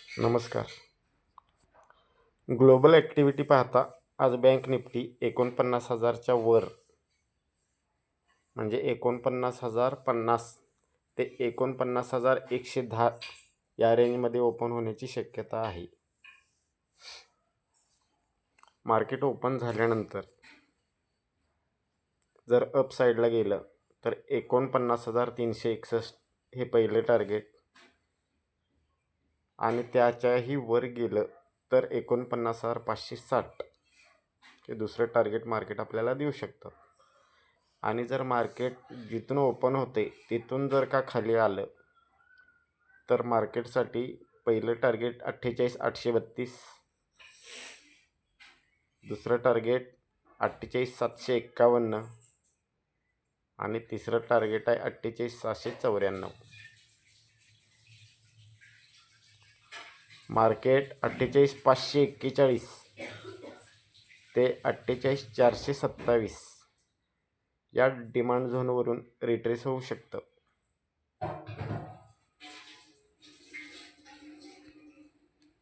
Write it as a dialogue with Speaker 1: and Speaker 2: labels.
Speaker 1: नमस्कार. Global activity पाहता आज बँक निफ्टी 49,000च्या वर म्हणजे 49,050 ते 49,110 या रेंजमध्ये ओपन होण्याची शक्यता आहे. मार्केट ओपन झाल्यानंतर जर अप साईडला गेलं तर 49,361 हे पहिले टार्गेट आणि त्याच्याही वर गेलं तर 49,560 हे दुसरं टार्गेट मार्केट आपल्याला देऊ शकतं. आणि जर मार्केट जिथून ओपन होते तिथून जर का खाली आलं तर मार्केटसाठी पहिलं टार्गेट 48,832, दुसरं टार्गेट 48,751 आणि तिसरं टार्गेट आहे 48,694. मार्केट 48,541 ते 48,427 या डिमांड झोनवरून रिट्रेस होऊ शकतं.